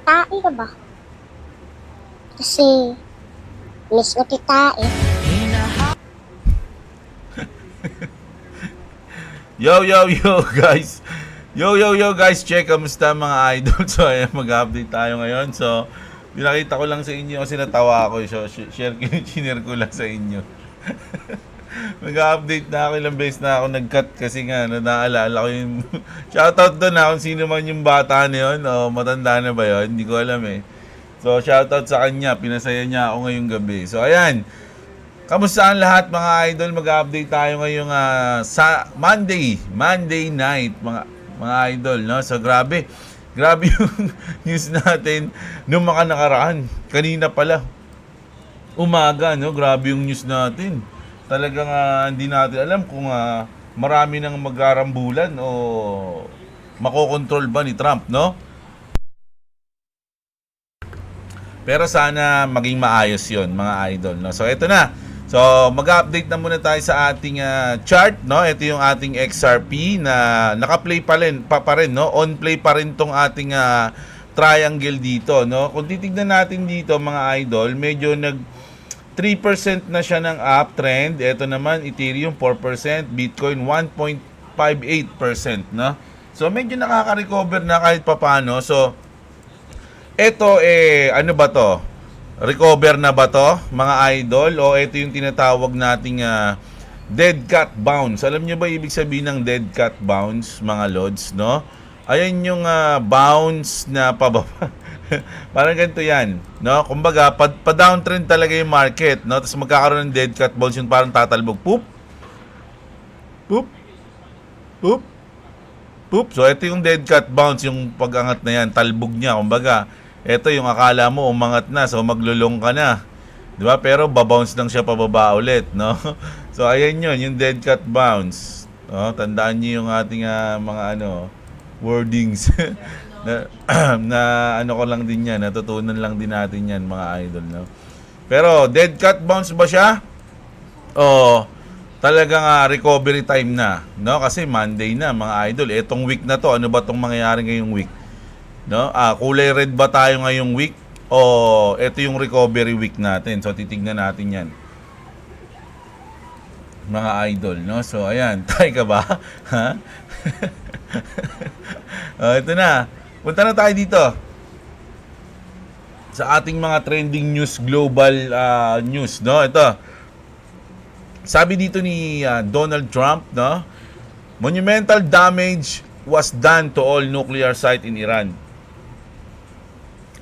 Tae ka ba? Kasi, miss ko ti tae. Yo guys. Yo guys, check kamusta mga idol. So ayan, mag-update tayo ngayon. So pinakita ko lang sa inyo kasi natawa ako. So share ko lang sa inyo. Mag-update na ako, ilang beses na ako nag-cut kasi nga naalala ko yung shoutout doon na kung sino man yung bata na yun o matanda na ba yun, hindi ko alam eh. So shoutout sa kanya, pinasaya niya ako ngayong gabi. So ayan, kamusta ang lahat mga idol? Mag-update tayo ngayong sa Monday night mga idol, no? So grabe yung news natin nung mga nakaraan. Kanina pala umaga, no? Grabe yung news natin. Talagang hindi natin alam kung marami nang magarambulan o makokontrol ba ni Trump, no? Pero sana maging maayos 'yon, mga idol, no. So ito na. So mag-update na muna tayo sa ating chart, no. Ito yung ating XRP na naka-play pa rin, no. On play pa rin tong ating triangle dito, no. Kung titingnan natin dito, mga idol, medyo 3% na siya ng uptrend. Ito naman Ethereum 4%, Bitcoin 1.58%, no. So medyo nakaka-recover na kahit papaano. So ito ano ba to? Recover na ba to, mga idol? O ito yung tinatawag nating dead cat bounce. Alam nyo ba ibig sabihin ng dead cat bounce, mga lods, no? Ayan yung bounce na pababa. Parang ganito yan, no? Kumbaga, pa-downtrend talaga yung market, no? Tapos magkakaroon ng dead cat bounce, yung parang tatalbog. Poop! Poop! Poop! Poop! So ito yung dead cat bounce, yung pag-angat na yan, talbog niya, kumbaga. Ito yung akala mo umangat na, so maglulong ka na. 'Di ba? Pero babounce lang siya pababa ulit, no? So ayan 'yon, yung dead cat bounce. No, tandaan niyo yung ating mga wordings na, na ano ko lang din 'yan, natutunan lang din natin 'yan, mga idol, no? Pero dead cat bounce ba siya? O talagang recovery time na, no? Kasi Monday na, mga idol. Etong week na 'to, ano ba tong mangyayari ngayong week? No? Kulay red ba tayo ngayong week? O ito yung recovery week natin. So titignan natin 'yan. Mga idol, no? So ayan, tayo ka ba? Ha? Ito na. Punta na tayo dito sa ating mga trending news, global news, no? Ito. Sabi dito ni Donald Trump, no? Monumental damage was done to all nuclear site in Iran.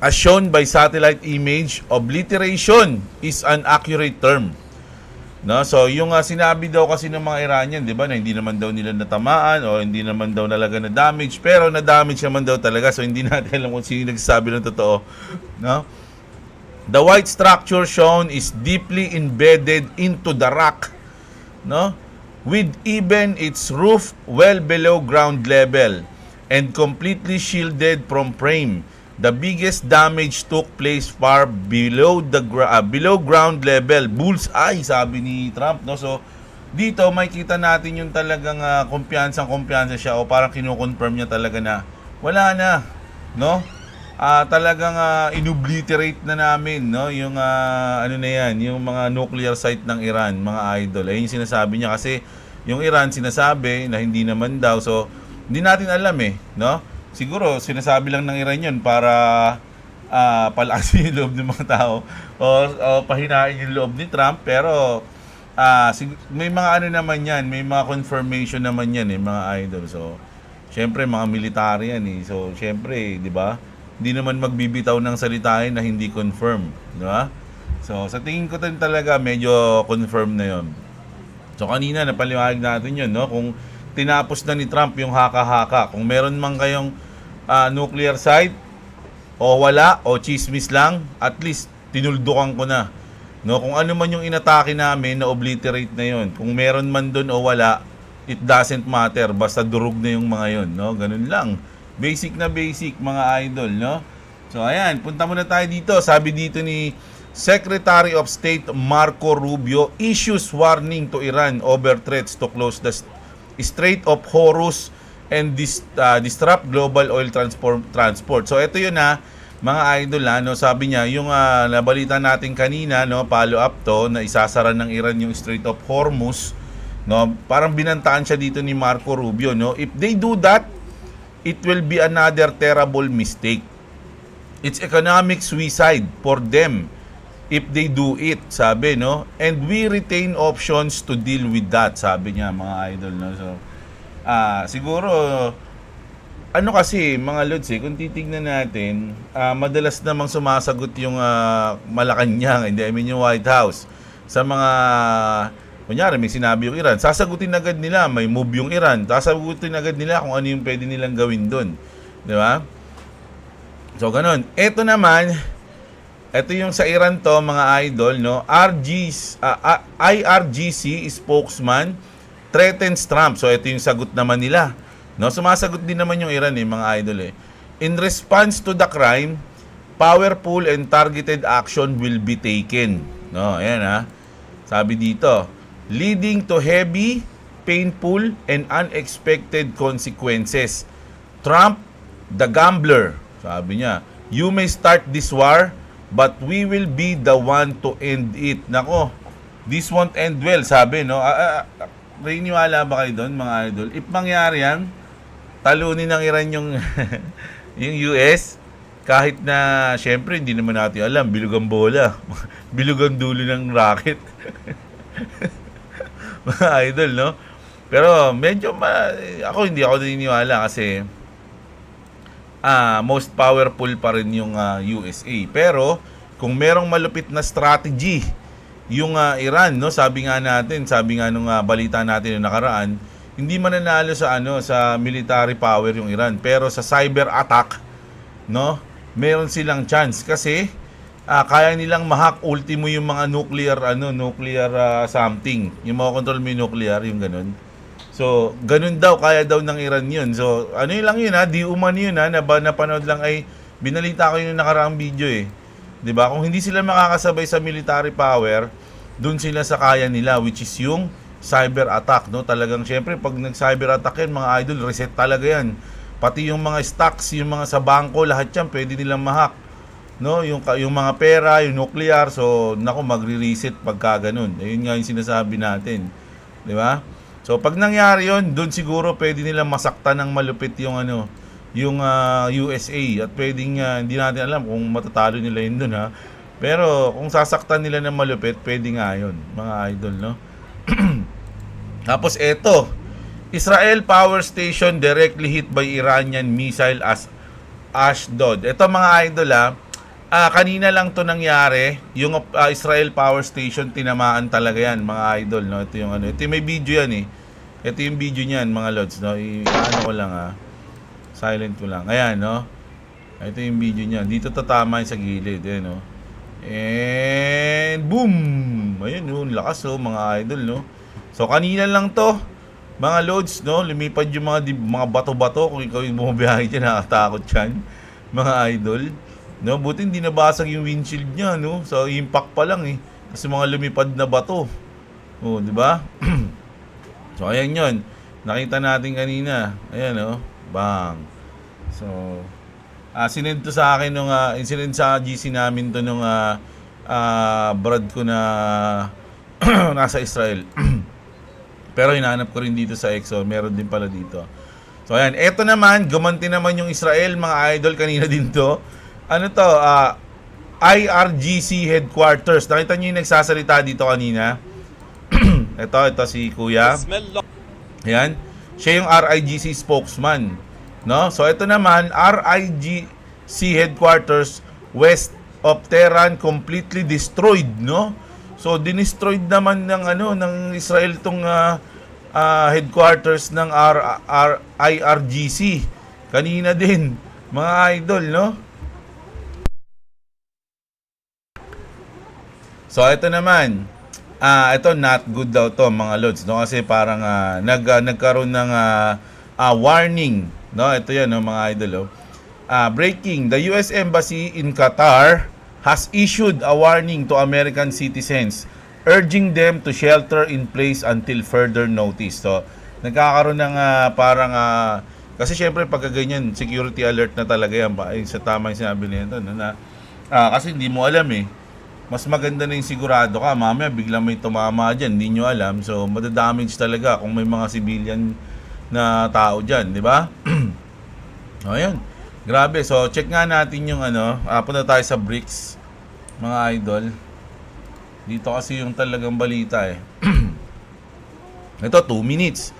As shown by satellite image, obliteration is an accurate term. No? So, yung sinabi daw kasi ng mga Iranian, 'di ba, na hindi naman daw nila natamaan o hindi naman daw talaga na damage, pero na damage naman daw talaga. So, hindi natin alam kung sino nagsasabi ng totoo, no? The white structure shown is deeply embedded into the rock, no? With even its roof well below ground level and completely shielded from frame. The biggest damage took place far below below ground level. Bullseye, sabi ni Trump, no? So dito makikita natin yung talagang kumpiyansa siya, o parang kino-confirm niya talaga na wala na, no? Talagang inobliterate na namin, no, yung ano na yan, yung mga nuclear site ng Iran, mga idol. Ayun yung sinasabi niya, kasi yung Iran sinasabi na hindi naman daw. So hindi natin alam no? Siguro sinasabi lang ng Iran yun para palakasin yung loob ng mga tao, o pahinain yung loob ni Trump. Pero may mga ano naman yan, may mga confirmation naman yan, mga idol. So syempre mga military yan So syempre, di ba, hindi naman magbibitaw ng salitain na hindi confirm, di ba? So sa tingin ko din talaga medyo confirm na yon. So kanina napaliwanag natin yun, no? Kung tinapos na ni Trump yung haka-haka, kung meron man kayong nuclear site o wala, o chismis lang, at least tinuldukan ko na, no? Kung ano man yung inatake namin, na obliterate na yon. Kung meron man doon o wala, it doesn't matter, basta durog na yung mga yon, no? Ganun lang, basic na basic, mga idol, no? So ayan, punta muna tayo dito. Sabi dito ni Secretary of State Marco Rubio issues warning to Iran over threats to close the Strait of Hormuz and disrupt global oil transport. So ito yun mga idol, no, sabi niya, yung nabalita natin kanina, no, follow up to, na isasara ng Iran yung Strait of Hormuz, no, parang binantaan siya dito ni Marco Rubio, no, if they do that, it will be another terrible mistake. It's economic suicide for them if they do it, sabi, no, and we retain options to deal with that, sabi niya, mga idol, no. So siguro ano kasi mga lods, kung titignan natin, madalas namang sumasagot yung Malacanang, hindi, I mean yung White House sa mga, kunyari may sinabi yung Iran, sasagutin agad nila, may move yung Iran, sasagutin agad nila kung ano yung pwede nilang gawin doon, di ba? So ganun. Ito naman, ito yung sa Iran to, mga idol, no, IRGC spokesman threatens Trump. So ito yung sagot naman nila. No, sumasagot din naman yung Iran, mga idol, In response to the crime, powerful and targeted action will be taken. No, ayan sabi dito, leading to heavy, painful, and unexpected consequences. Trump, the gambler, sabi niya, you may start this war, but we will be the one to end it. Nako, this won't end well, sabi, no? Naniniwala ba kayo doon, mga idol? If mangyari yan, talunin ng Iran yung yung US, kahit na syempre hindi naman natin alam, bilog ang bola, bilog ang dulo ng rocket. Mga idol, no? Pero medyo ako hindi ako naniniwala kasi most powerful pa rin yung USA. Pero kung merong malupit na strategy yung Iran, no, sabi nga nung balita natin yung nakaraan, hindi mananalo sa sa military power yung Iran, pero sa cyber attack, no, meron silang chance kasi kaya nilang ma-hack ultimo yung mga nuclear something, yung control mo yung nuclear, yung ganun. So ganun daw, kaya daw ng Iran yun. So ano yun lang yun, di umano yun, napanood lang, ay binalita ko yung nakaraang video, 'di ba? Kung hindi sila makakasabay sa military power, dun sila sa kaya nila, which is yung cyber attack, no? Talagang syempre pag nag-cyber attack yan, mga idol, reset talaga yan. Pati yung mga stocks, yung mga sa bangko, lahat yan pwede nilang ma-hack, no? Yung mga pera, yung nuclear, so nako, magre-reset pagka ganun. Ayun nga yung sinasabi natin, di ba? So pag nangyari yun, doon siguro pwede nilang masaktan ng malupit yung yung USA, at pwedeng hindi natin alam kung matatalo nila yun doon, pero kung sasaktan nila ng malupit, pwede nga yun, mga idol, no? Tapos eto, Israel power station directly hit by Iranian missile as Ashdod. Ito, mga idol, kanina lang to nangyari, yung Israel power station, tinamaan talaga yan, mga idol, no? Ito yung ito yung may video yan, Ito yung video niyan, mga lods, no? Ko lang, silent ko lang. Ayan, no? Ito yung video niyan. Dito tatama sa gilid, no? And boom! Ayun, no? Lakas, mga idol, no? So kanina lang to, mga loads, no, lumipad yung mga bato-bato. Kung ikaw yung bumabiyahe dyan, nakakatakot yan, mga idol, no. Buti hindi nabasag yung windshield niya, no, so impact pa lang, kasi mga lumipad na bato, di ba? So ayan yun, nakita natin kanina, ayan, bang. So sinend to sa akin nung sinend sa GC namin to nung brad ko na nasa Israel. Pero hinahanap ko rin dito sa EXO, meron din pala dito. So ayan, eto naman, gumanti naman yung Israel, mga idol, kanina din to. Ano to? IRGC headquarters. Nakita niyo yung nagsasalita dito kanina? ito si Kuya. Ayan, siya yung RIGC spokesman, no? So ito naman, RIGC headquarters west of Tehran completely destroyed, no? So dinestroyed naman ng Israel tong headquarters ng IRGC kanina din, mga idol, no? So ito naman, ito not good daw to, mga lods, no? Kasi parang nagkaroon ng warning, no? Ito yan, no, mga idol, breaking, the US Embassy in Qatar has issued a warning to American citizens, urging them to shelter in place until further notice. So, nagkakaroon ng parang Kasi syempre pagka ganyan, security alert na talaga yan. Sa tama yung sinabi nito, no, na kasi hindi mo alam eh. Mas maganda na yung sigurado ka. Mamaya biglang may tumama dyan, hindi nyo alam. So madadamage talaga kung may mga civilian na tao dyan, di ba? O yan. Grabe. So check nga natin yung punta tayo sa BRICS, mga idol. Dito kasi yung talagang balita eh. Ito, 2 minutes.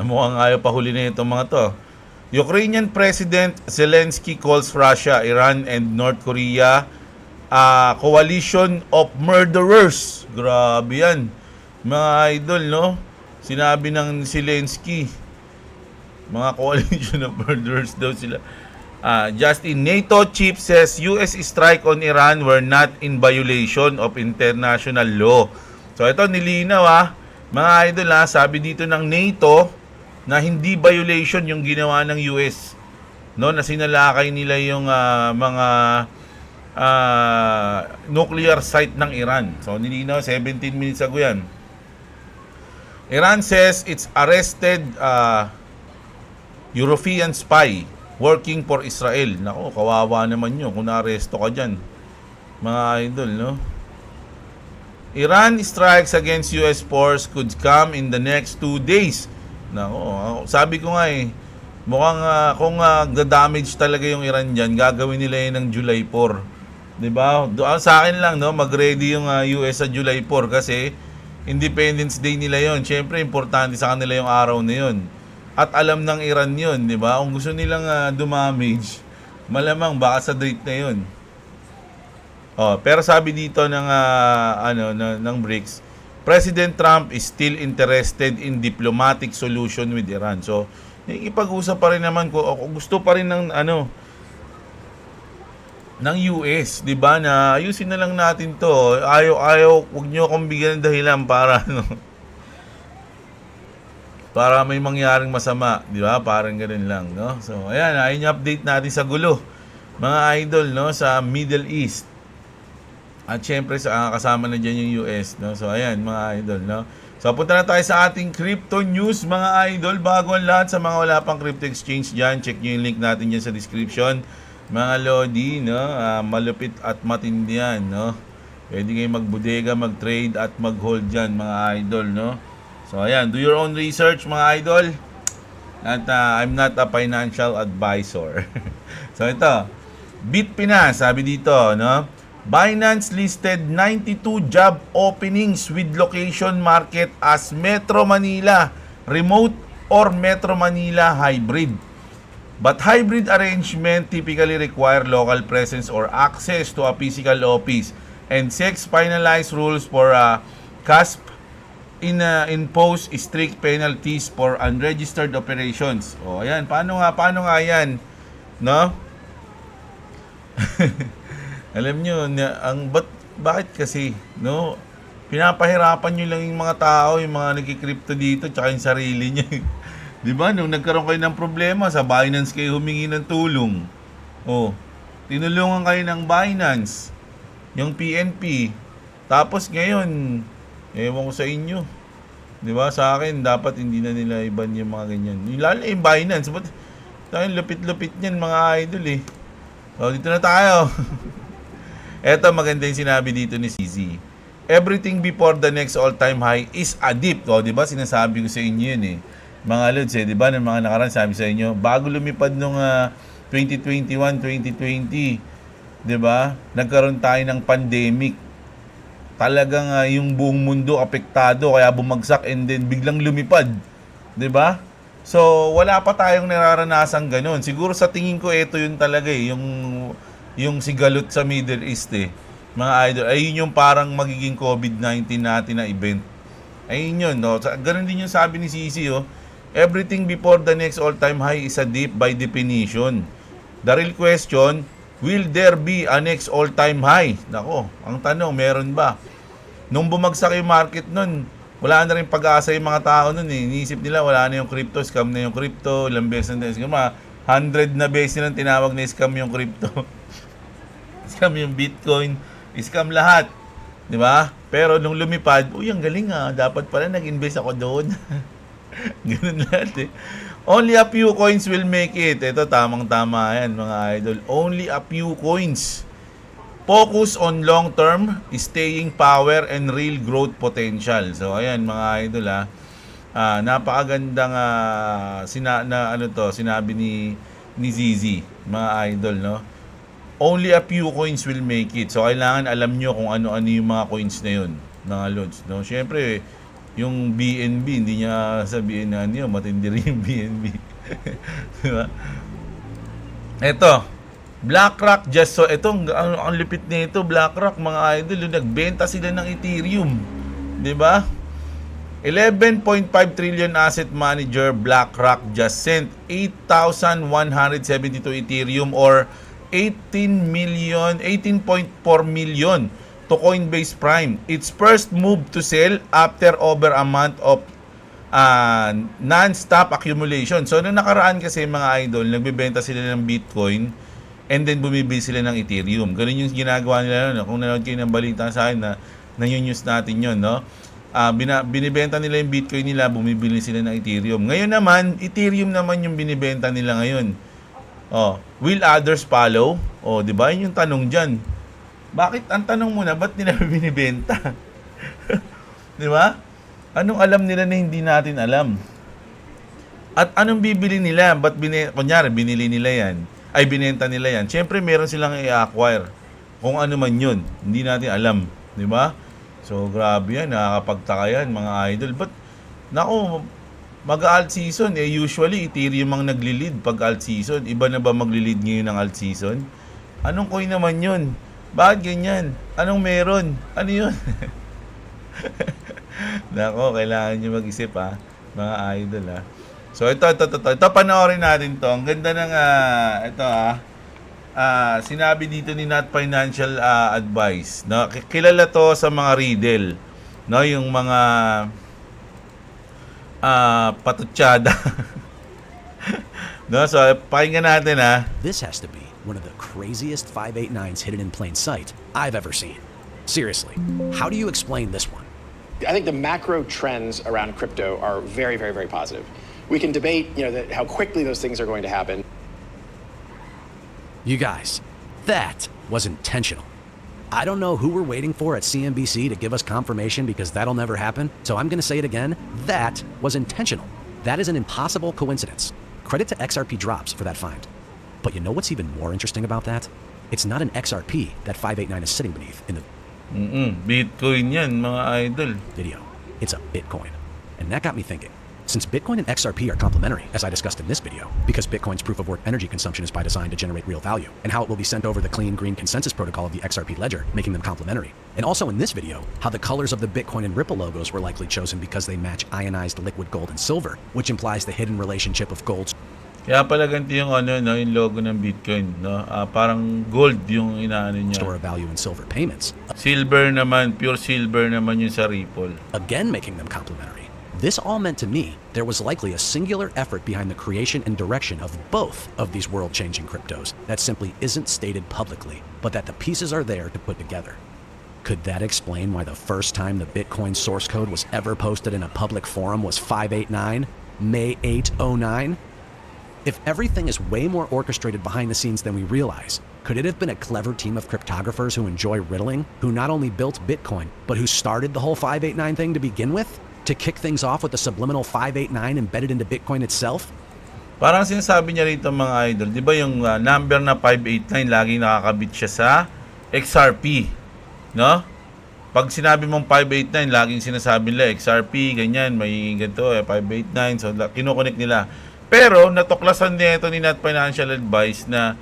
Mukhang ayaw pa huli na itong mga to. Ukrainian President Zelensky calls Russia, Iran, and North Korea a coalition of murderers. Grabe yan. Mga idol, no? Sinabi ng Zelensky, mga coalition of murderers daw sila. Justin, NATO chief says US strike on Iran were not in violation of international law. So ito nilinaw mga idol sabi dito ng NATO na hindi violation yung ginawa ng US, no, na sinalakay nila yung mga nuclear site ng Iran. So nilinaw 17 minutes ago yan. Iran says it's arrested European spy working for Israel. Nako, kawawa naman yun kung naaresto ka dyan, mga idol, no? Iran strikes against US force could come in the next 2 days. Nako, sabi ko nga eh, mukhang kung damage talaga yung Iran dyan, gagawin nila yun ng July 4. Diba? Sa akin lang, no, mag-ready yung US sa July 4 kasi Independence Day nila yon. Siyempre, importante sa kanila yung araw na yon. At alam ng Iran yun, di ba? Kung gusto nilang dumamage, malamang baka sa date na yun. Pero sabi dito ng ng BRICS, President Trump is still interested in diplomatic solution with Iran. So, ipag-usap pa rin naman kung gusto pa rin ng ng US, 'di ba? Na ayusin na lang natin 'to. Ayaw, wag niyo akong bigyan ng dahilan para para may mangyaring masama, 'di ba? Parang ganoon lang, no? So, ayan, ayun yung update natin sa gulo, mga idol, no, sa Middle East. At syempre sa kasama na diyan yung US, no? So, ayan, mga idol, no. So, punta na tayo sa ating crypto news, mga idol. Bago ang lahat, sa mga wala pang crypto exchange diyan, check niyo yung link natin diyan sa description. Mga lodi, no, malupit at matindi yan, no. Pwede kayong magbudega, mag-trade at mag-hold diyan, mga idol, no. So, ayan, do your own research, mga idol. At I'm not a financial advisor. So, ito, Bitpinas, sabi dito, no? Binance listed 92 job openings with location market as Metro Manila, remote or Metro Manila hybrid. But hybrid arrangement typically require local presence or access to a physical office. And 6 finalized rules for CASP impose strict penalties for unregistered operations. O, ayan, paano nga yan, no? Alam nyo, bakit kasi, no? Pinapahirapan nyo lang yung mga tao, yung mga nagki-crypto dito, tsaka yung sarili nyo. Di ba? Nung nagkaroon kayo ng problema, sa Binance kayo humingi ng tulong. Tinulungan kayo ng Binance, yung PNP. Tapos ngayon, ewan ko sa inyo. Di ba? Sa akin, dapat hindi na nila iban yung mga ganyan. Yung lalo yung Binance. But, lupit-lupit niyan, mga idol eh. So, dito na tayo. Eto, maganda yung sinabi dito ni CZ. Everything before the next all-time high is a dip. Di ba? Sinasabi ko sa inyo yun eh. Mga lods di ba? Ng mga nakaraan, sabi sa inyo, bago lumipad nung 2021, 2020, di ba? Nagkaroon tayo ng pandemic. Talagang yung buong mundo apektado, kaya bumagsak and then biglang lumipad. Di ba? So, wala pa tayong nararanasan ganun. Siguro sa tingin ko, ito yun talaga eh, yung sigalot sa Middle East eh. Mga idol, ayun yung parang magiging COVID-19 natin na event. Ayun yun, no? Ganun din yung sabi ni Sisi, everything before the next all-time high is a dip by definition. The real question, will there be a next all-time high? Nako, ang tanong, meron ba? Nung bumagsak yung market nun, wala na rin pag-asa yung mga tao nun eh. Iniisip nila, wala na yung crypto, scam na yung crypto, ilang beses na scam. 100 na beses nilang tinawag na scam yung crypto. Scam yung Bitcoin, scam lahat. Di ba? Pero nung lumipad, ang galing dapat pala nag-invest ako doon. Ganun lahat eh. Only a few coins will make it. Ito, tamang-tama yan, mga idol. Only a few coins. Focus on long-term, staying power, and real growth potential. So, ayan, mga idol, napakagandang sinabi ni Zizi, mga idol, no? Only a few coins will make it. So, kailangan alam nyo kung ano-ano yung mga coins na yun, mga lods, no? Siyempre, yung BNB, hindi niya sabihin na ano yun, matindi rin yung BNB. Diba? Ito, BlackRock just so, itong, ang lipit nito, BlackRock, mga idol, yung nagbenta sila ng Ethereum. Diba? 11.5 trillion asset manager BlackRock just sent 8,172 Ethereum or 18.4 million to Coinbase Prime. Its first move to sell after over a month of non-stop accumulation. So, noong nakaraan kasi mga idol, nagbebenta sila ng Bitcoin and then bumibili sila ng Ethereum. Ganun yung ginagawa nila. No? Kung nanood kayo ng balita sa akin na news natin yun, no? Binibenta nila yung Bitcoin nila, bumibili sila ng Ethereum. Ngayon naman, Ethereum naman yung binibenta nila ngayon. Oh, will others follow? Oh, 'di ba? Yun yung tanong diyan. Bakit ang tanong mo na ba't nila binibenta? 'Di ba? Anong alam nila na hindi natin alam? At anong bibili nila? Ba't kunyari binili nila 'yan? Ay binenta nila 'yan. Siyempre meron silang i-acquire. Kung ano man 'yun, hindi natin alam, 'di ba? So grabe 'yan, nakakapagtaka 'yan, mga idol. But nako, mag-alt season, usually Ethereum ang nagli-lead pag alt season. Iba na ba magli-lead ngayon ng alt season? Anong coin naman yun? Bakit ganyan? Anong meron? Ano yun? Nako, kailangan nyo mag-isip mga idol So ito panoorin natin to. Ang ganda ng sinabi dito ni Not Financial Advice, no? Kilala to sa mga riddle, no? Yung mga patutsada. No, so pakinggan natin This has to be one of the craziest 589s hidden in plain sight I've ever seen. Seriously, how do you explain this one? I think the macro trends around crypto are very, very, very positive. We can debate, how quickly those things are going to happen. You guys, that was intentional. I don't know who we're waiting for at CNBC to give us confirmation because that'll never happen. So I'm going to say it again. That was intentional. That is an impossible coincidence. Credit to XRP Drops for that find. But you know what's even more interesting about that? It's not an XRP that 589 is sitting beneath in the Bitcoin yan, mga idol. video. It's a Bitcoin. And that got me thinking. Since Bitcoin and XRP are complementary, as I discussed in this video, because Bitcoin's proof-of-work energy consumption is by design to generate real value, and how it will be sent over the clean green consensus protocol of the XRP ledger, making them complementary. And also in this video, how the colors of the Bitcoin and Ripple logos were likely chosen because they match ionized liquid gold and silver, which implies the hidden relationship of gold's Kaya pala ganito yung yung logo ng Bitcoin, no? Parang gold yung inaano niya. store of value and silver payments, Silver naman, pure silver naman yung sa Ripple. again making them complementary. This all meant to me there was likely a singular effort behind the creation and direction of both of these world-changing cryptos that simply isn't stated publicly, but that the pieces are there to put together. Could that explain why the first time the Bitcoin source code was ever posted in a public forum was 589, May 809? If everything is way more orchestrated behind the scenes than we realize, could it have been a clever team of cryptographers who enjoy riddling, who not only built Bitcoin, but who started the whole 589 thing to begin with? To kick things off with the subliminal 589 embedded into Bitcoin itself? Parang sinasabi niya rito, mga idol, di ba yung number na 589, laging nakakabit siya sa XRP, no? Pag sinabi mong 589, laging sinasabi nila XRP, ganyan, may ganito, 589, so kinoconnect nila. Pero natuklasan niya ito ni Not Financial Advice na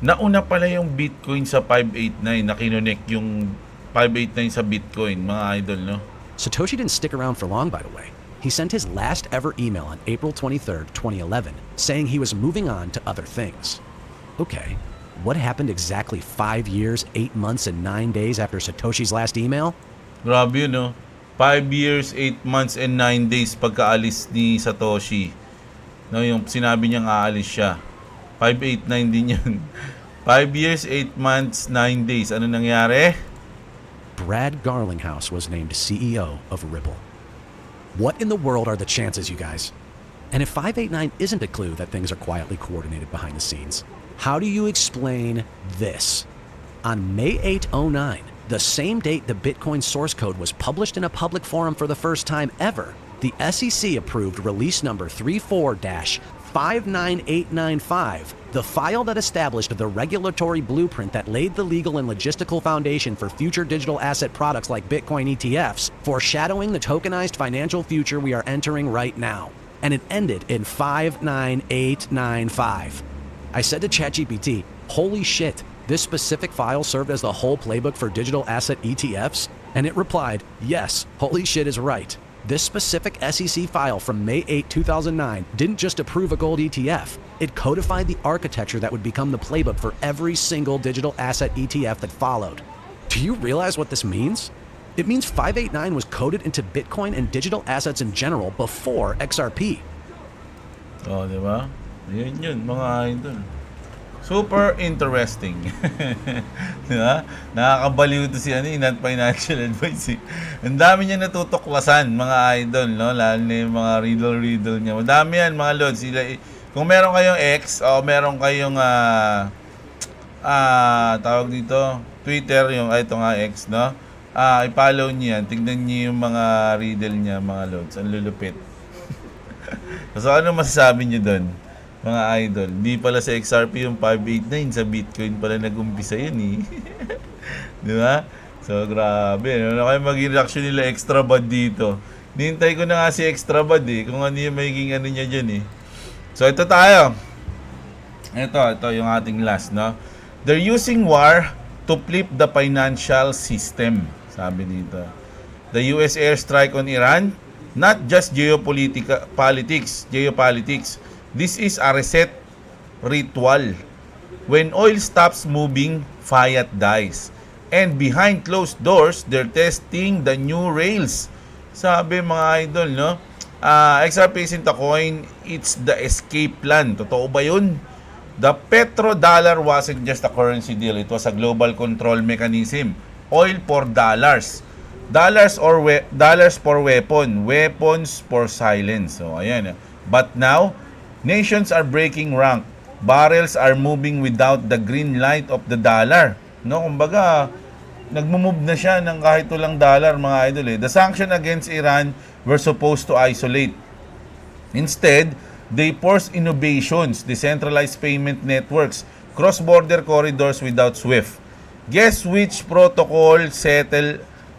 nauna pala yung Bitcoin sa 589, na kinonect yung 589 sa Bitcoin, mga idol, no? Satoshi didn't stick around for long, by the way. He sent his last ever email on April 23rd, 2011, saying he was moving on to other things. Okay, what happened exactly 5 years, 8 months, and 9 days after Satoshi's last email? Grabe yun, no? 5 years, 8 months, and 9 days pagkaalis ni Satoshi. No, yung sinabi niyang aalis siya. 589 din yun. 5 years, 8 months, 9 days. Ano nangyari? Brad Garlinghouse was named CEO of Ripple. What in the world are the chances, you guys? And if 589 isn't a clue that things are quietly coordinated behind the scenes, how do you explain this? On May 8, 09, the same date the Bitcoin source code was published in a public forum for the first time ever, the SEC approved release number 34-59895, the file that established the regulatory blueprint that laid the legal and logistical foundation for future digital asset products like Bitcoin ETFs, foreshadowing the tokenized financial future we are entering right now. And it ended in 59895. I said to ChatGPT, holy shit, this specific file served as the whole playbook for digital asset ETFs? And it replied, yes, holy shit is right. This specific SEC file from May 8, 2009 didn't just approve a gold ETF. It codified the architecture that would become the playbook for every single digital asset ETF that followed. Do you realize what this means? It means 589 was coded into Bitcoin and digital assets in general before XRP. Oh, di ba? Yun, mga idol. Super interesting. Di ba? Nakakabaliw ito si Not Financial Advice. Ang dami niya natutuklasan, mga idol, no? Lalo na yung mga riddle niya. Madami yan, mga lods. Kung meron kayong X o meron kayong tawag dito, Twitter, ito nga X, no? I-follow niyo yan. Tignan niyo yung mga riddle niya, mga lods. Ang lulupit. So, ano masasabi niyo doon, mga idol? Di pala sa XRP yung 589, sa Bitcoin pala nag-umpisa yun eh. Di ba? So, grabe. Ano kayo maging reaction nila extra bad dito? Nihintay ko na nga si extra bad eh, kung ano yung magiging ano niya dyan eh. So, ito tayo. Ito yung ating last, no? They're using war to flip the financial system, sabi dito. The US airstrike on Iran, not just geopolitics. This is a reset ritual. When oil stops moving, fiat dies. And behind closed doors, they're testing the new rails. Sabi mga idol, no? XRP isn't a coin, it's the escape plan. Totoo ba yun? The petrodollar wasn't just a currency deal. It was a global control mechanism. Oil for dollars. Dollars for weapon. Weapons for silence. So, ayan. But now, nations are breaking rank. Barrels are moving without the green light of the dollar. No, kumbaga, nagmo-move na siya ng kahit walang dollar, mga idol eh. The sanction against Iran were supposed to isolate. Instead, they force innovations, decentralized payment networks, cross-border corridors without SWIFT. Guess which protocol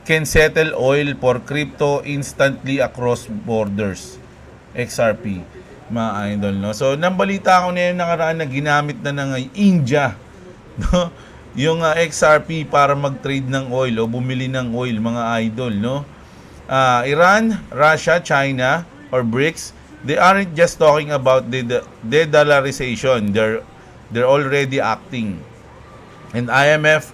can settle oil for crypto instantly across borders? XRP, mga idol, no? So, nambalita ako na yung nakaraan na ginamit na ng India, no? Yung XRP para mag-trade ng oil o bumili ng oil, mga idol, no? Iran, Russia, China, or BRICS, they aren't just talking about the de-dollarization. They're already acting. And IMF,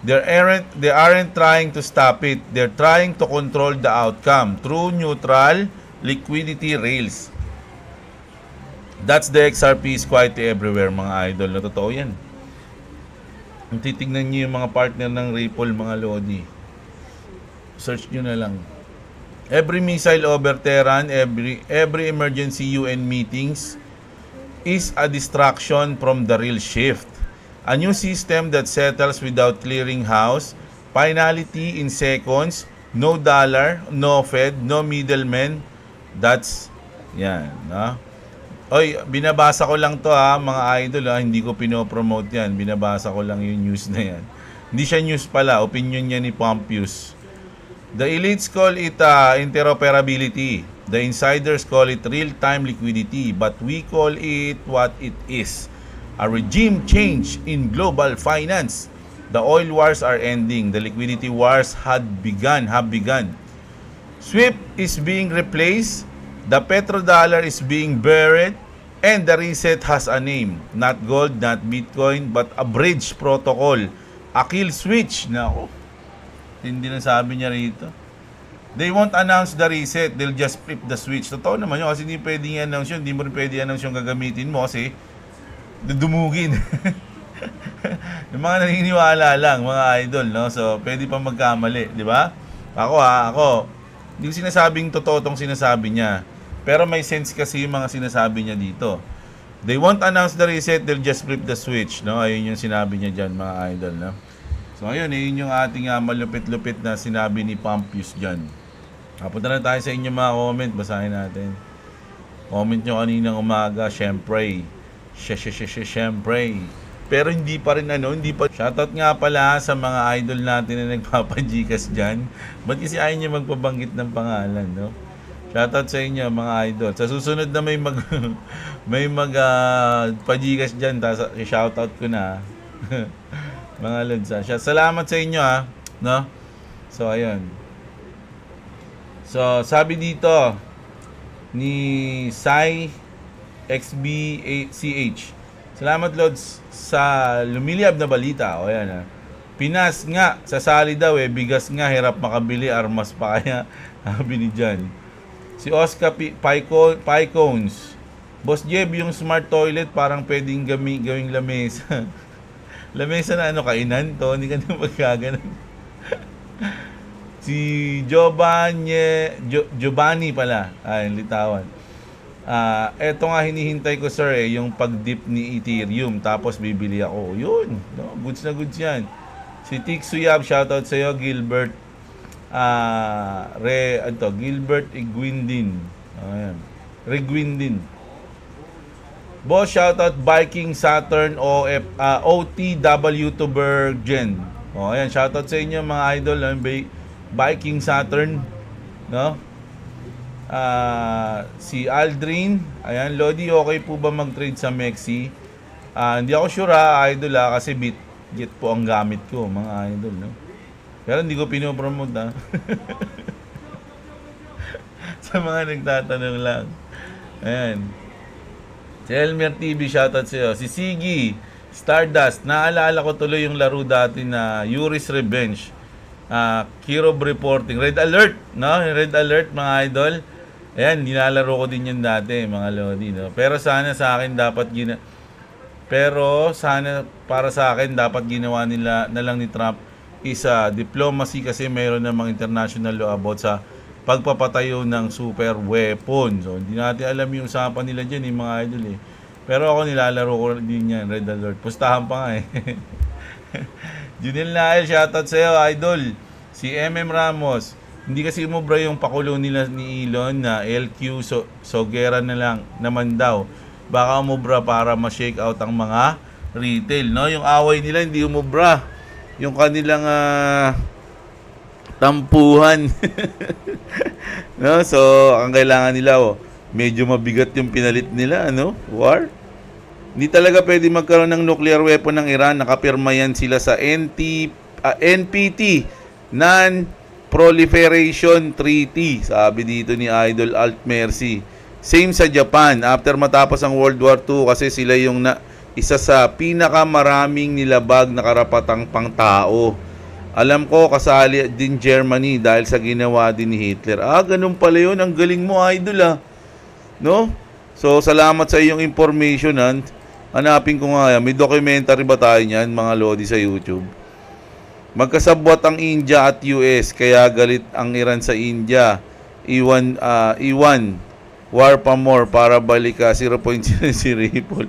they aren't trying to stop it. They're trying to control the outcome through neutral liquidity rails. That's the XRP is quite everywhere, mga idol. Na totoo yan. Kung titignan nyo yung mga partner ng Ripple, mga Lodi, search nyo na lang. Every missile over Tehran, every emergency UN meetings is a distraction from the real shift. A new system that settles without clearing house, finality in seconds, no dollar, no Fed, no middlemen. That's, yan, no? Oy, binabasa ko lang to mga idol hindi ko pinopromote yan. Binabasa ko lang yung news na yan. Hindi siya news pala, opinion niya ni Pompeius. The elites call it interoperability. The insiders call it real-time liquidity. But we call it what it is. A regime change in global finance. The oil wars are ending. The liquidity wars have begun. SWIFT is being replaced. The petrodollar is being buried. And the reset has a name. Not gold, not Bitcoin, but a bridge protocol. A kill switch. Nako. Hindi na sabi niya rito. They won't announce the reset. They'll just flip the switch. Totoo naman yun. Kasi hindi pwedeng i-announce yun. Hindi mo rin pwedeng i-announce yung gagamitin mo kasi dudumugin. Yung mga naniniwala lang, mga idol, no? So, pwede pa magkamali, di ba? Ako, hindi ko sinasabing totoo tong sinasabi niya. Pero may sense kasi yung mga sinasabi niya dito. They won't announce the reset, they'll just flip the switch, no? Ayun yung sinabi niya dyan, mga idol, no? So ayun, yun yung ating malupit-lupit na sinabi ni Pompous dyan. Punta na tayo sa inyo mga comment, basahin natin. Comment nyo kaninang umaga, syempre. Syempre. Pero hindi pa rin hindi pa. Shoutout nga pala sa mga idol natin na nagpapajikas dyan. Ba't kasi ayaw nyo magpabanggit ng pangalan, no? Shoutout sa inyo mga idol. Sa susunod na may pajikas dyan, shoutout ko na. Mga lods. Salamat sa inyo no? So ayun. So sabi dito ni Sai XBCH. Salamat Lods sa lumiliyab na balita. O yan Pinas nga, sasali daw bigas nga, hirap makabili, armas pa kaya. Sabi ni Jan. Si Oscar Pycones. Boss Jeb, yung smart toilet parang pwedeng gawing lamesa. Lamesa na kainan to, hindi ka na magkaganan. Si Giovanni pala. Litawan. Eto nga hinihintay ko sir yung pag-dip ni Ethereum tapos bibili ako. Yun, no? Goods na goods yan. Si Tiksuyab, shoutout sa iyo. Gilbert Gilbert Iguindin. Ayan. Reguindin. Boss, shoutout Viking Saturn OTW to Bergen. Ayan, shoutout sa inyo mga idol, Viking Saturn, no? Si Aldrin, ayan, Lodi, okay po ba mag-trade sa Mexi? Hindi ako sure idol kasi Bitget po ang gamit ko, mga idol, no? Pero hindi ko pinopromote sa mga nagtatanong lang. Ayan. Si Elmer TV, shoutout sa iyo. Si Sigi Stardust, naalala ko tuloy yung laro dati na Yuri's Revenge. Kirov Reporting, Red Alert, no? Red Alert mga idol. Ayan, nilalaro ko din yun dati, mga lodi, no? Pero sana sa akin dapat para sa akin dapat ginawa nila na lang ni Trump diplomacy kasi mayroon namang international law about sa pagpapatayo ng super weapon. So, hindi natin alam yung usapan nila dyan, mga idol, Pero ako nilalaro ko din yan, Red Alert. Pustahan pa nga, Junel Nael, shoutout sa'yo, idol. Si MM Ramos, hindi kasi umubra yung pakulo nila ni Elon na LQ, Sogera na lang naman daw. Baka umubra para ma-shake out ang mga retail, no? Yung away nila hindi umubra. Yung kanilang tampuhan. No? So, ang kailangan nila, medyo mabigat yung pinalit nila, war. Hindi talaga pwede magkaroon ng nuclear weapon ng Iran. Nakapirma yan sila sa NPT, Non-Proliferation Treaty. Sabi dito ni Idol Alt Mercy. Same sa Japan. After matapos ang World War II, kasi sila yung isa sa pinakamaraming nilabag na karapatang pangtao. Alam ko, kasali din Germany dahil sa ginawa din ni Hitler. Ganun pala yun. Ang galing mo, Idol, no? So, salamat sa iyong information, Hanapin ko nga yan. May documentary ba tayo niyan, mga lodi, sa YouTube? Magkasabwat ang India at US, kaya galit ang Iran sa India. Iwan, war pa more para balik ka, 0.0 si Ripple.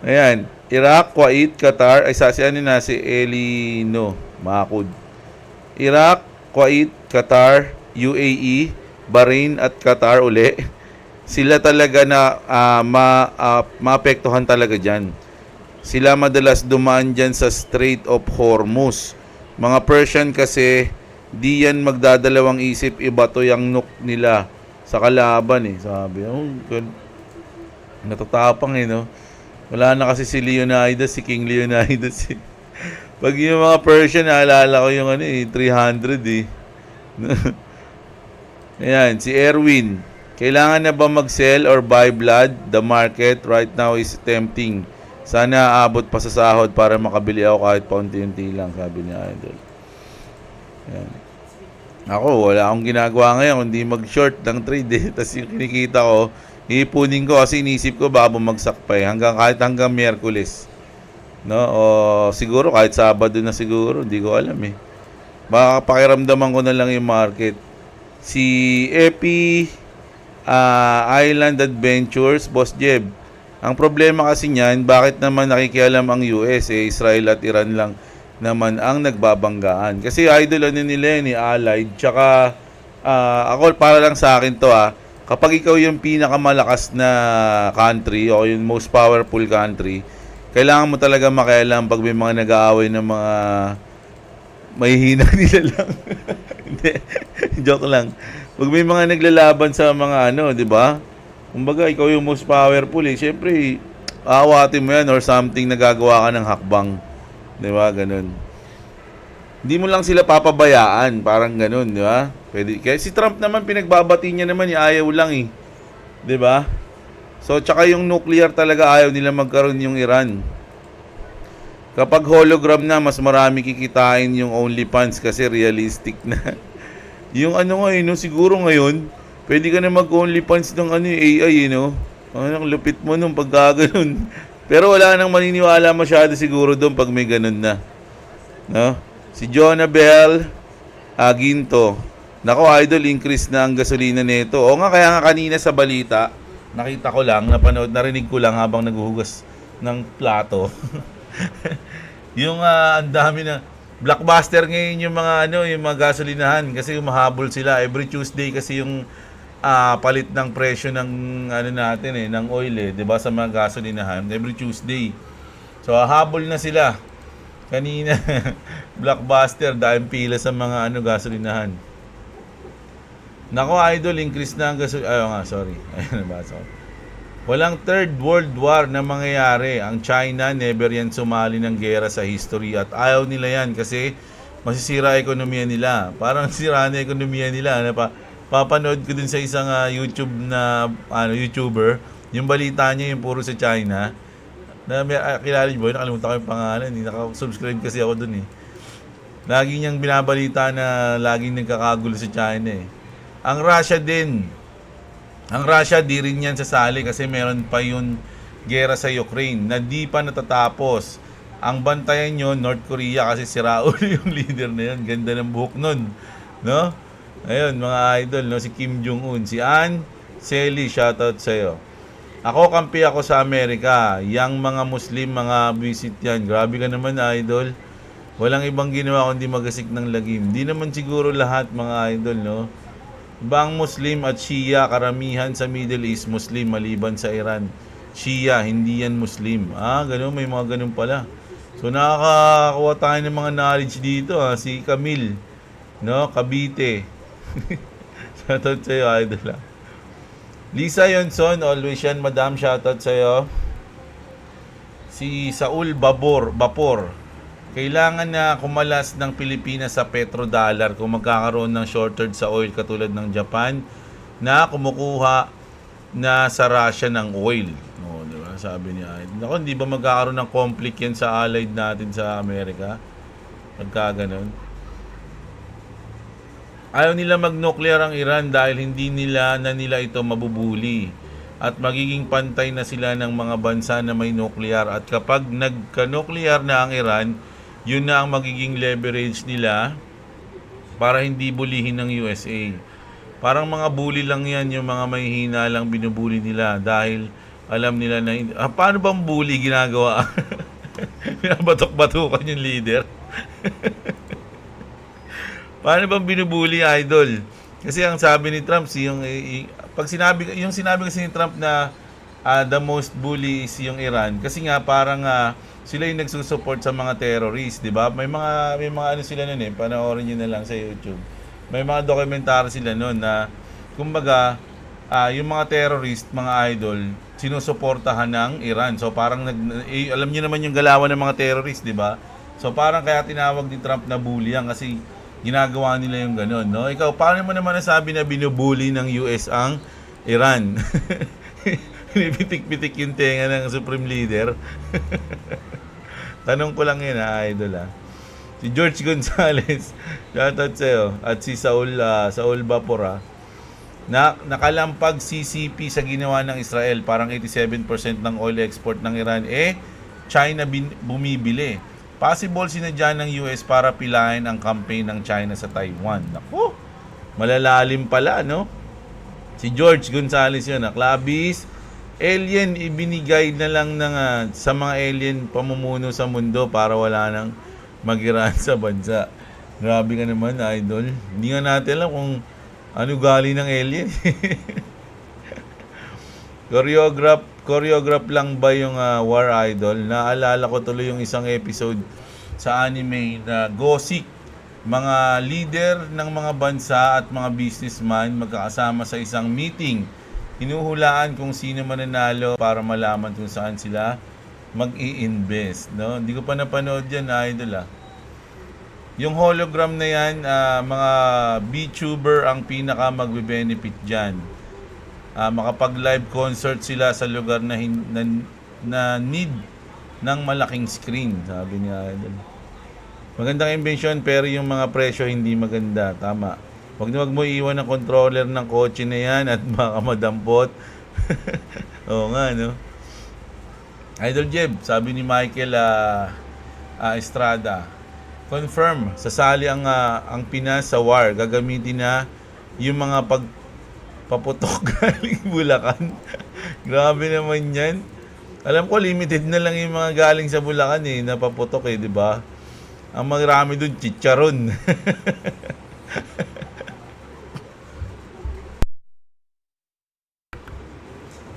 Ayan. Iraq, Kuwait, Qatar, si Elino Makud. Iraq, Kuwait, Qatar, UAE, Bahrain at Qatar uli. Sila talaga na maapektuhan talaga dyan. Sila madalas dumaan dyan sa Strait of Hormuz. Mga Persian kasi, di yan magdadalawang isip, ibato yung nuke nila sa kalaban, Sabi, natatapang, no? Wala na kasi si Leonidas, si King Leonidas, Pag yung mga Persian, naalala ko yung 300, Ayan, si Erwin. Kailangan na ba mag-sell or buy blood? The market right now is tempting. Sana aabot pa sa sahod para makabili ako kahit paunti-unti lang, sabi ni Idol. Ayan. Ako, wala akong ginagawa ngayon kundi mag-short ng trade, Tapos yung kinikita ko, iipunin ko kasi inisip ko baka bumagsak pa hanggang Miyerkules. No? O siguro kahit Sabado na siguro, hindi ko alam Baka pakiramdaman ko na lang yung market. Si Epi Island Adventures, Boss Jeb. Ang problema kasi niyan, bakit naman nakikialam ang US, Israel at Iran lang naman ang nagbabanggaan. Kasi idol ano nila ni Allied, tsaka ako para lang sa akin to kapag ikaw yung pinakamalakas na country o yung most powerful country, kailangan mo talaga makialam pag may mga nag-aaway ng mga mahihina nila lang. Hindi, joke lang. Pag may mga naglalaban sa mga di ba? Kumbaga, ikaw yung most powerful Siyempre, aawatin mo yan or something, nagagawa ka ng hakbang. Di ba? Ganun. Hindi mo lang sila papabayaan. Parang ganun, di ba? Pwede. Kaya si Trump naman, pinagbabati niya naman, ayaw lang di ba? So, tsaka yung nuclear talaga, ayaw nila magkaroon yung Iran. Kapag hologram na, mas marami kikitain yung OnlyFans kasi realistic na. Yung siguro ngayon, pwede ka na mag-OnlyFans ng AI, Ang lupit mo nung pagkaganon. Pero wala nang maniniwala masyado siguro doon pag may ganun na. No? Si Jonah Bell, Ginto. Nako, idol, increase na ang gasolina nito. O nga, kaya nga kanina sa balita, nakita ko lang, narinig ko lang habang naghuhugas ng plato. Yung ang dami na blockbuster ngayon yung mga yung mga gasolinahan kasi humahabol sila every Tuesday kasi yung palit ng presyo ng natin ng oil 'di ba sa mga gasolinahan every Tuesday. So hahabol na sila. Kanina blockbuster dahil pila sa mga gasolinahan. Nako idol, increase na ang gasolina. Sorry. Ayun nabasa ko. Walang third world war na mangyayari. Ang China never yan sumali ng gera sa history at ayaw nila yan kasi masisira ekonomiya nila. Parang sira na ekonomiya nila. Papanood ko dun sa isang YouTube na YouTuber, yung balita niya yung puro sa China. Kilala niyo ba? Nakalimutan ko yung pangalan. Naka-subscribe kasi ako dun Lagi niyang binabalita na laging nagkakagulo sa China Ang Russia din. Ang Russia di rin yan sasali kasi meron pa yung gera sa Ukraine na di pa natatapos. Ang bantayan nyo, North Korea kasi si Raul yung leader na yun. Ganda ng buhok nun. No? Ayun, mga idol, si Kim Jong-un. Si Ann Selly, shoutout sa'yo. Ako, kampi ako sa Amerika. Yang mga Muslim, mga visit yan. Grabe ka naman, idol. Walang ibang ginawa kundi magasik ng lagim. Di naman siguro lahat, mga idol, Ibang Muslim at Shia, karamihan sa Middle East, Muslim, maliban sa Iran. Shia, hindi yan Muslim. Ganun, may mga ganun pala. So, nakakakuha tayo ng mga knowledge dito, Si Camille, Cavite. Shoutout sa'yo, idol, Lisa Yonson, always yan, madam, shoutout sa'yo. Si Saul Vapor. Kailangan na kumalas ng Pilipinas sa petrodollar kung magkakaroon ng shortage sa oil katulad ng Japan na kumukuha na sa Russia ng oil. Diba? Sabi niya. Naku, hindi ba magkakaroon ng conflict yan sa allied natin sa Amerika? Pagka ganun. Ayaw nila mag-nuclear ang Iran dahil hindi nila ito mabubuli. At magiging pantay na sila ng mga bansa na may nuclear. At kapag nagka-nuclear na ang Iran, yun na ang magiging leverage nila para hindi bulihin ng USA. Parang mga bully lang yan, yung mga mahihina lang binubuli nila dahil alam nila na paano bang bully ginagawa? Binabatok-batukan yung leader. Paano bang binubuli, idol? Kasi ang sabi ni Trump, yung sinabi kasi ni Trump na the most bully is yung Iran kasi nga parang sila yung nagsusupport sa mga terrorists, 'di ba? May mga sila noon panoorin niyo na lang sa YouTube. May mga dokumentaryo sila noon na kumbaga yung mga terrorist, mga idol, sinusuportahan ng Iran. So parang alam niyo naman yung galawan ng mga terrorist, 'di ba? So parang kaya tinawag ni Trump na bully yan kasi ginagawa nila yung gano'n, Ikaw, paano mo naman nasabi na binubuli ng US ang Iran? Pinipitik-pitik yung tenga ng Supreme Leader. Tanong ko lang yun, idol, Si George Gonzalez, shoutout sa'yo. At si Saul Vapor, nakalampag CCP sa ginawa ng Israel. Parang 87% ng oil export ng Iran, China bumibili. Possible sinadya ng US para pilahin ang campaign ng China sa Taiwan. Naku, malalalim pala, Si George Gonzales yun, Klabis, alien, ibinigay na lang ng, sa mga alien pamumuno sa mundo para wala nang magirahan sa bansa. Grabe ka naman, idol. Hindi nga natin alam kung ano gali ng alien. Choreograph lang ba yung War Idol? Naalala ko tuloy yung isang episode sa anime na Gothic. Mga leader ng mga bansa at mga businessman magkakasama sa isang meeting. Hinuhulaan kung sino mananalo para malaman kung saan sila mag-i-invest. No? Hindi ko pa napanood yan, idol. Yung hologram na yan, mga VTuber ang pinaka magbe-benefit dyan. Makapag-live concert sila sa lugar na need ng malaking screen, sabi niya. Magandang invention pero yung mga presyo hindi maganda. Tama. Wag mo iwan ng controller ng kotse na yan at baka madampot. Oo nga, no? Idol Jeb, sabi ni Michael Estrada, confirm, sasali ang Pinas sa war. Gagamitin na yung mga paputok galing Bulacan. Grabe naman yan. Alam ko, limited na lang yung mga galing sa Bulacan na paputok di ba? Ang marami dun, chicharon.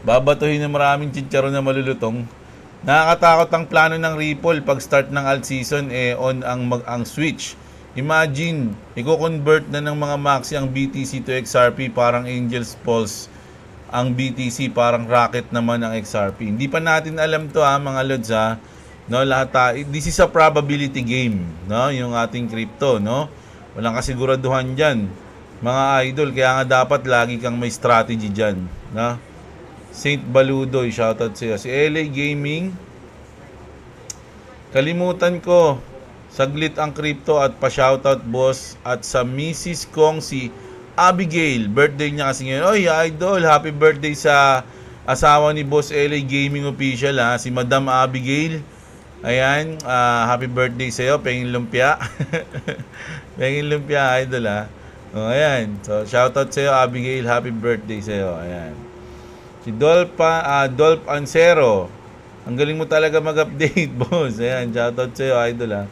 Babatuhin ng maraming chicharon na malulutong. Nakakatakot ang plano ng Ripple pag start ng alt season on ang switch. Imagine, i-convert na ng mga maxi ang BTC to XRP, parang Angel's Pulse ang BTC, parang rocket naman ang XRP. Hindi pa natin alam to mga lods no, lahat this is a probability game, no, yung ating crypto, no. Walang kasiguraduhan diyan, mga idol, kaya nga dapat lagi kang may strategy diyan, no. Saint Baludoy, shoutout sa iyo. Si LA Gaming, kalimutan ko saglit ang crypto at pa-shoutout boss at sa Mrs. Kong si Abigail, birthday niya kasi ngayon. Oy, idol, happy birthday sa asawa ni Boss LA Gaming Official si Madam Abigail. Ayan, happy birthday sa iyo, pengin lumpia. Pengin lumpia, idol ayan. So, shoutout sa iyo, Abigail, happy birthday sa iyo. Ayan. Si Dolph Ansero, ang galing mo talaga mag-update, boss. Ayan, shoutout sa iyo, idol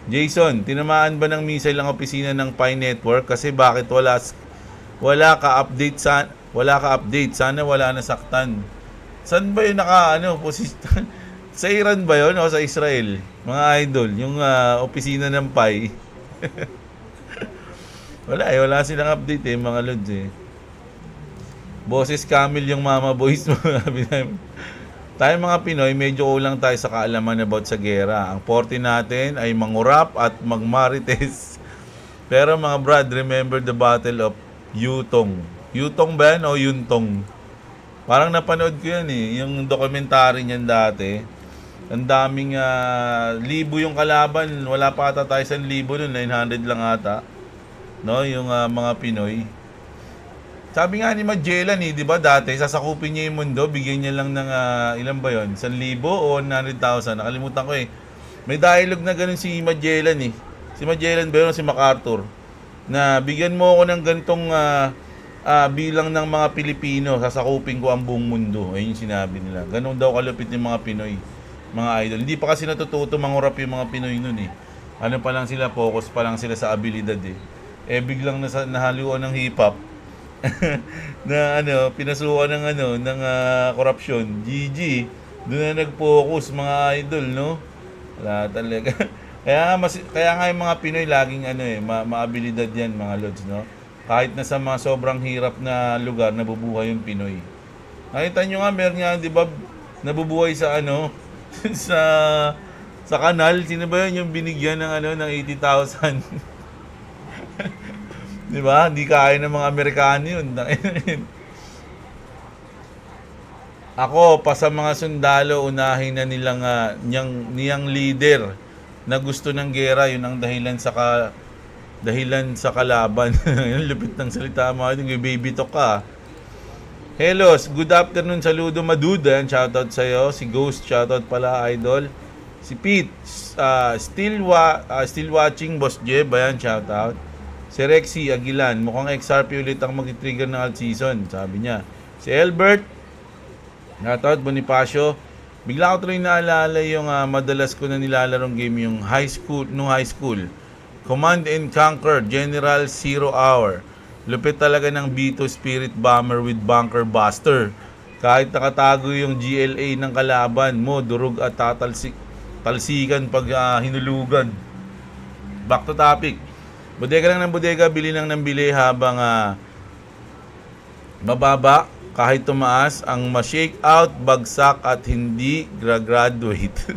Jason, tinamaan ba ng missile ang opisina ng Pi Network? Kasi bakit wala ka update sana wala nasaktan. Saan ba 'yung posisyon? Sa Iran ba 'yon o sa Israel? Mga idol, yung opisina ng Pi. wala silang update mga lods Boses Camille yung mama boys mo. Tayo mga Pinoy, medyo kulang tayo sa kaalaman about sa gera. Ang forte natin ay mangurap at magmarites. Pero mga brad, remember the Battle of Yutong. Yutong ba yan o Yuntong? Parang napanood ko yan yung documentary niyan dati. Ang daming libo yung kalaban. Wala pa ata tayo 1,000 nun, 900 lang ata. No, yung mga Pinoy. Sabi nga ni Magellan di ba dati, sasakupin niya yung mundo, bigyan niya lang ng, ilan ba yun? 1,000 o 100,000? Nakalimutan ko May dialogue na ganun si Magellan Si Magellan ba yun si MacArthur? Na bigyan mo ako ng ganitong bilang ng mga Pilipino, sasakupin ko ang buong mundo. Ayun yung sinabi nila. Ganun daw kalupit ng mga Pinoy, mga idol. Hindi pa kasi natututo mangurap yung mga Pinoy nun Ano pa lang sila, focus pa lang sila sa abilidad biglang nahaluan ng hip-hop. na pinasukan ng korupsyon. GG. Doon na nag-focus mga idol, no? Wala talaga. kaya nga yung mga Pinoy laging maabilidad yan mga lods, no? Kahit na sa mga sobrang hirap na lugar nabubuhay yung Pinoy. Nakita nyo nga, meron nga, di ba, nabubuhay sa sa kanal. Sino ba yun yung binigyan ng 80,000? Di ba? Hindi kaya ng mga Amerikano yun. Ako, pa sa mga sundalo, unahin na nilang niyang leader na gusto ng gera. Yun ang dahilan sa kalaban. Yung lupit ng salita mo. Baby talk ka. Hello, good afternoon. Saludo Maduda. Shoutout sa'yo. Si Ghost, shoutout pala, idol. Si Pete, still watching, Boss Jeb. Ayan, shoutout. Si Rexy Aguilan, mukhang XRP ulit ang mag-trigger ng alt season, sabi niya. Si Albert, shoutout Bonifacio, bigla ko tuloy naalala yung madalas ko na nilalarong game yung high school. Command and Conquer, General Zero Hour. Lupit talaga ng B2 Spirit Bomber with Bunker Buster. Kahit nakatago yung GLA ng kalaban mo, durog at talsikan pag hinulugan. Back to topic. Bodega lang ng bodega, bili lang ng bili habang mababa. Kahit tumaas, ang ma-shake out, bagsak at hindi graduate.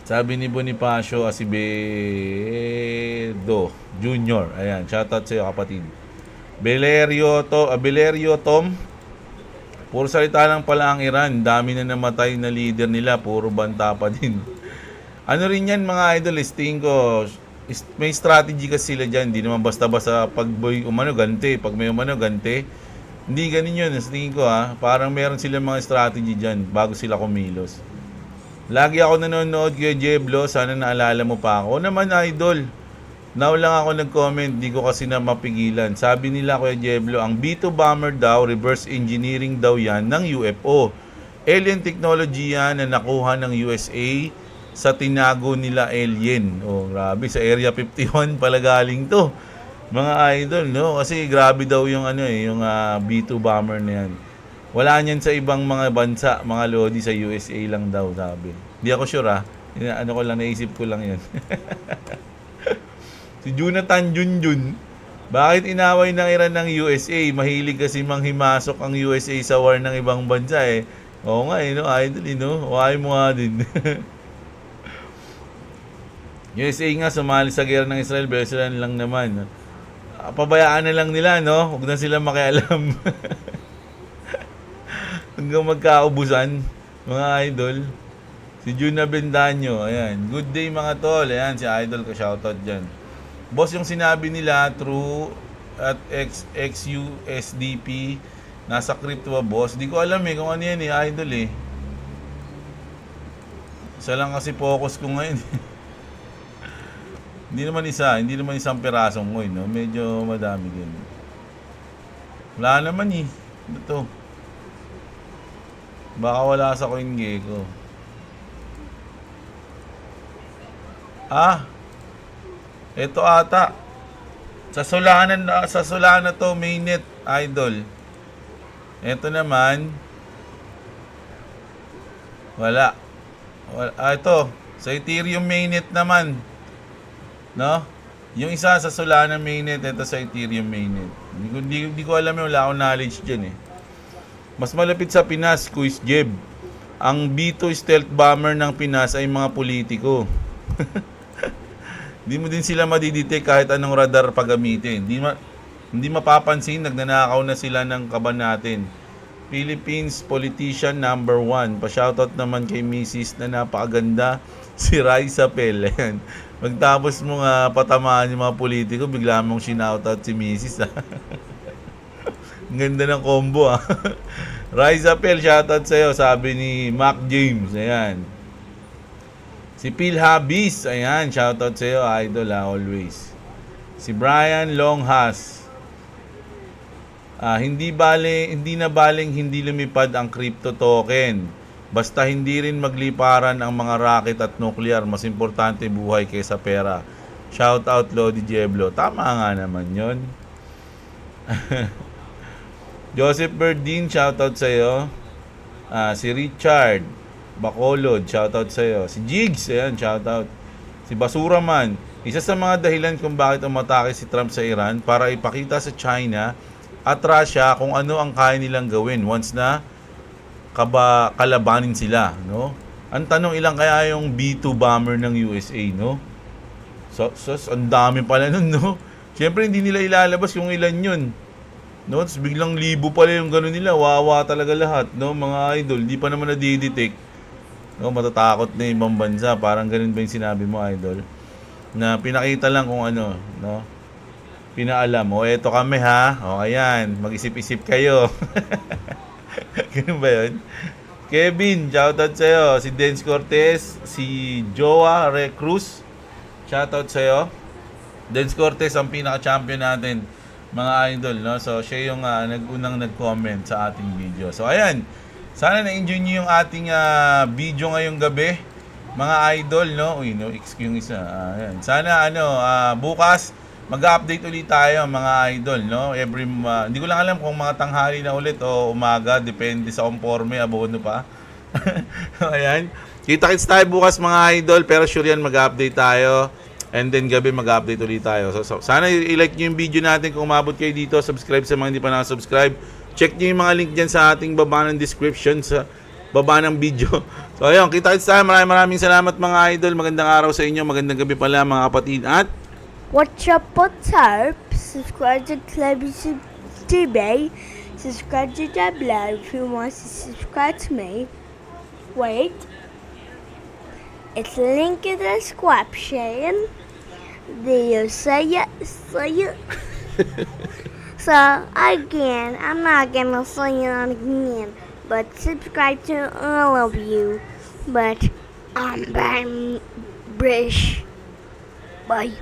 Sabi ni Bonifacio Asibedo Junior. Ayan, shoutout sa iyo kapatid. Belerio Tom. Puro salita lang pala ang Iran. Dami na namatay na leader nila. Puro banta pa din. Ano rin yan mga idol? Tingin ko, may strategy kasi sila dyan. Hindi naman basta-basta pag ganti. Pag may ganti. Hindi ganun yun. Tingin ko parang meron sila mga strategy dyan bago sila kumilos. Lagi ako nanonood kay Jeblo. Sana naalala mo pa ako. O naman idol. Now lang ako nag-comment, di ko kasi na mapigilan. Sabi nila Kuya Jeblo, ang B2 bomber daw, reverse engineering daw yan ng UFO. Alien technology yan na nakuha ng USA sa tinago nila alien. Oh, grabe, sa Area 51 pala galing to. Mga idol, no? Kasi grabe daw yung yung B2 bomber na yan. Wala niyan sa ibang mga bansa, mga lodi sa USA lang daw, sabi. Di ako sure naisip ko lang yan. Si Jonathan Junjun, bakit inaway ng Iran ng USA? Mahilig kasi manghimasok ang USA sa war ng ibang bansa eh. Oo nga idol Huwag mo nga din. USA nga sumali sa gera ng Israel, pero sila lang naman. Pabayaan na lang nila, no? Huwag na sila makialam. Hanggang magkaubusan, mga idol. Si Juna Bendaño, ayan. Good day mga tol. Ayan, si idol ko, shoutout dyan. Boss, yung sinabi nila through at XUSDP nasa crypto boss. Di ko alam kung ano yan idol Isa lang kasi focus ko ngayon. Hindi naman isang pirasong coin, no? Medyo madami din. Wala naman Ano to? Baka wala sa CoinGecko. Ito ata. Sa Solana to, mainnet, idol. Ito naman. Wala. Ito. Sa Ethereum mainnet naman. No? Yung isa sa Solana mainnet, ito sa Ethereum mainnet. Hindi ko alam wala akong knowledge dyan Mas malapit sa Pinas, Quiz Jeb. Ang B2 stealth bomber ng Pinas ay mga politiko. Hindi mo din sila madidetect kahit anong radar pagamitin. Hindi mapapansin, nagnanakaw na sila ng kaban natin. Philippines politician number 1. Pa-shoutout naman kay Mrs. na napakaganda, si Raisa Pel. Ayan. Magtapos mo nga patamaan yung mga politiko, bigla mong sinoutout si Mrs. Ang ganda ng combo Raisa Pel, shoutout sa'yo, sabi ni Mac James. Ayan. Si Phil Habis, ayan, shoutout sa iyo, idol always. Si Brian Longhas. Hindi na baling hindi lumipad ang crypto token. Basta hindi rin magliparan ang mga rocket at nuclear. Mas importante buhay kaysa pera. Shoutout Lodi Jeblo. Tama nga naman 'yon. Joseph Berdin, shoutout sa iyo. Si Richard Bacolod, shoutout sa iyo. Si Jigs, ayan, shoutout. Si Basura Man, isa sa mga dahilan kung bakit umatake si Trump sa Iran para ipakita sa China at Russia kung ano ang kaya nilang gawin once na kalabanin sila, no? Ang tanong, ilang kaya yung B2 bomber ng USA, no? So ang dami pala nun, no? Siyempre hindi nila ilalabas yung ilan yun. No, tapos biglang libo pala yung gano'n nila, wawa talaga lahat, no? Mga idol, di pa naman na-detect. No, matatakot na ibang bansa. Parang ganun ba yung sinabi mo, idol? Na pinakita lang kung ano, no? Pinaalam. Eto kami O, ayan. Mag-isip-isip kayo. Ganun ba yun? Kevin, shoutout sa'yo. Si Dance Cortez, si Joa Recruz, shoutout sa'yo. Dance Cortez ang pinaka-champion natin, mga idol, no? So, siya yung nag-unang nag-comment sa ating video. So, ayan. Sana na-enjoy niyo yung ating video ngayong gabi, mga idol, no? Uy, no, excuse yung isa. Ayan. Sana, bukas, mag-update ulit tayo, mga idol, no? Hindi ko lang alam kung mga tanghali na ulit o umaga, depende sa conforme, abono pa. Ayan. Kita-kits tayo bukas, mga idol, pero sure yan, mag-update tayo. And then gabi mag-update ulit tayo. So sana i-like nyo yung video natin kung umabot kayo dito. Subscribe sa mga hindi pa nakasubscribe. Check nyo yung mga link dyan sa ating baba ng description, sa baba ng video. So ayun, kita-kits tayo. Maraming salamat, mga idol. Magandang araw sa inyo. Magandang gabi pala, mga kapatid. At What's up, subscribe to Clever TV, subscribe to Dabla if you want to subscribe to me. Wait, it's link in the description. There you say it. So again, I'm not gonna say it again, but subscribe to all of you. But I'm British. Bye.